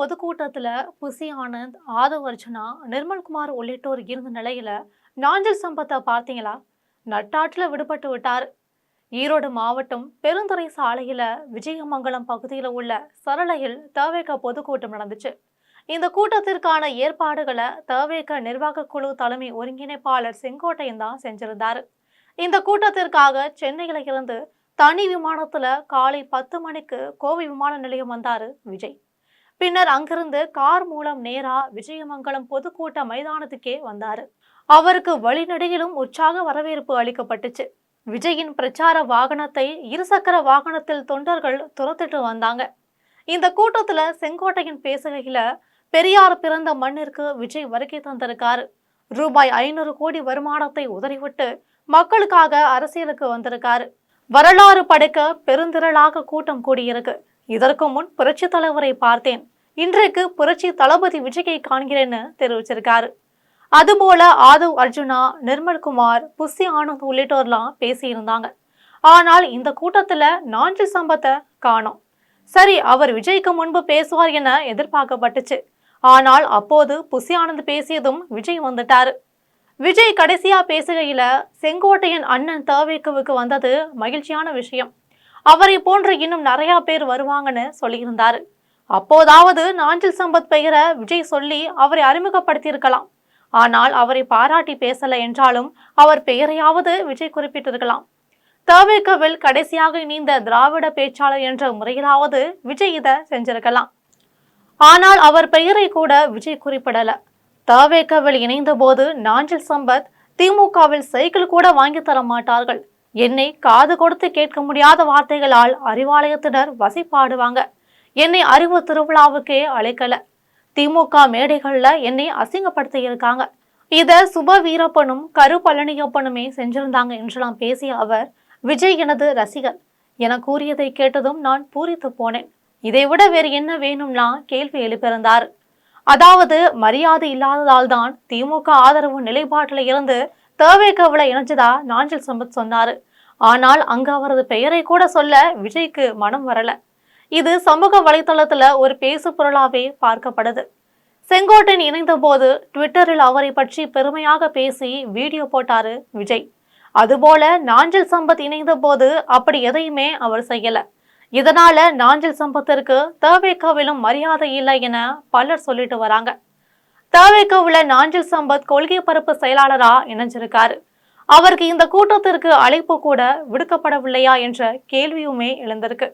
பொதுக்கூட்டத்துல புசி ஆனந்த், ஆதவ் அர்ஜுனா, நிர்மல்குமார் உள்ளிட்டோர் இருந்த நிலையில நாஞ்சில் சம்பத்தை பார்த்தீங்களா? நட்டாற்றுல விடுபட்டு விட்டாரு. ஈரோடு மாவட்டம் பெருந்துறை சாலையில விஜயமங்கலம் பகுதியில் உள்ள சரளையில் தவேக பொதுக்கூட்டம் நடந்துச்சு. இந்த கூட்டத்திற்கான ஏற்பாடுகளை தவேக நிர்வாக குழு தலைமை ஒருங்கிணைப்பாளர் செங்கோட்டையன் தான் செஞ்சிருந்தாரு. இந்த கூட்டத்திற்காக சென்னையில இருந்து தனி விமானத்துல காலை 10 மணிக்கு கோவை விமான நிலையம் வந்தாரு விஜய். பின்னர் அங்கிருந்து கார் மூலம் நேரா விஜயமங்கலம் பொதுக்கூட்ட மைதானத்துக்கே வந்தாரு. அவருக்கு வழிநடையிலும் உற்சாக வரவேற்பு அளிக்கப்பட்டுச்சு. விஜயின் பிரச்சார வாகனத்தை இருசக்கர வாகனத்தில் தொண்டர்கள் துரத்திட்டு வந்தாங்க. இந்த கூட்டத்துல செங்கோட்டையன் பேசுகையில, பெரியார் பிறந்த மண்ணிற்கு விஜய் வருகை தந்திருக்காரு. ரூபாய் 500 கோடி வருமானத்தை உதறிவிட்டு மக்களுக்காக அரசியலுக்கு வந்திருக்காரு. வரலாறு படைக்க பெருந்திரளாக கூட்டம் கூடியிருக்கு. இதற்கு முன் புரட்சி தலைவரை பார்த்தேன், இன்றைக்கு புரட்சி தளபதி விஜயை காண்கிறேன்னு தெரிவிச்சிருக்காரு. அதுபோல ஆதவ் அர்ஜுனா, நிர்மல்குமார், புசி ஆனந்த் உள்ளிட்டோர்லாம் பேசியிருந்தாங்க. ஆனால் இந்த கூட்டத்துல நாஞ்சில் சம்பத்தை காணோம். சரி, அவர் விஜய்க்கு முன்பு பேசுவார் என எதிர்பார்க்கப்பட்டுச்சு. ஆனால் அப்போது புசி ஆனந்த் பேசியதும் விஜய் வந்துட்டாரு. விஜய் கடைசியா பேசுகையில, செங்கோட்டையன் அண்ணன் தவேகவுக்கு வந்தது மகிழ்ச்சியான விஷயம், அவரை போன்று இன்னும் நிறைய பேர் வருவாங்கன்னு சொல்லியிருந்தாரு. அப்போதாவது நாஞ்சில் சம்பத் பெயரை விஜய் சொல்லி அவரை அறிமுகப்படுத்தியிருக்கலாம். ஆனால் அவரை பாராட்டி பேசல என்றாலும் அவர் பெயரையாவது விஜய் குறிப்பிட்டிருக்கலாம். தவேகவில் கடைசியாக இணைந்த திராவிட பேச்சாளர் என்ற முறையிலாவது விஜய் இதை செஞ்சிருக்கலாம். ஆனால் அவர் பெயரை கூட விஜய் குறிப்பிடல. தவேகவில் இணைந்த போது நாஞ்சில் சம்பத், திமுகவில் சைக்கிள் கூட வாங்கி தர மாட்டார்கள், என்னை காது கொடுத்து கேட்க முடியாத வார்த்தைகளால் அறிவாலயத்தினர் வசைப்பாடுவாங்க, என்னை அறிவு திருவிழாவுக்கே அழைக்கல, திமுக மேடைகள்ல என்னை அசிங்கப்படுத்தி இருக்காங்க, இத சுப வீரப்பனும் கரு பழனியப்பனுமே செஞ்சிருந்தாங்க என்றெல்லாம் பேசிய அவர், விஜய் எனது ரசிகர் என கூறியதை கேட்டதும் நான் பூரித்து போனேன், இதைவிட வேறு என்ன வேணும்னா கேள்வி எழுப்பியிருந்தார். அதாவது மரியாதை இல்லாததால் தான் திமுக ஆதரவு நிலைப்பாட்டில் இருந்து தவேகவுல இணைஞ்சதா நாஞ்சில் சம்பத் சொன்னாரு. ஆனால் அங்கு அவரது பெயரை கூட சொல்ல விஜய்க்கு மனம் வரல. இது சமூக வலைதளத்துல ஒரு பேசு பொருளாவே பார்க்கப்படுது. செங்கோட்டையன் இணைந்த போது ட்விட்டரில் அவரை பற்றி பெருமையாக பேசி வீடியோ போட்டாரு விஜய். அதுபோல நாஞ்சில் சம்பத் இணைந்த போது அப்படி எதையுமே அவர் செய்யல. இதனால நாஞ்சில் சம்பத்திற்கு தவேகவிலும் மரியாதை இல்லை என பலர் சொல்லிட்டு வராங்க. தவேகவுல நாஞ்சில் சம்பத் கொள்கை பரப்பு செயலாளரா இணைஞ்சிருக்காரு. அவருக்கு இந்த கூட்டத்திற்கு அழைப்பு கூட விடுக்கப்படவில்லையா என்ற கேள்வியுமே எழுந்திருக்கு.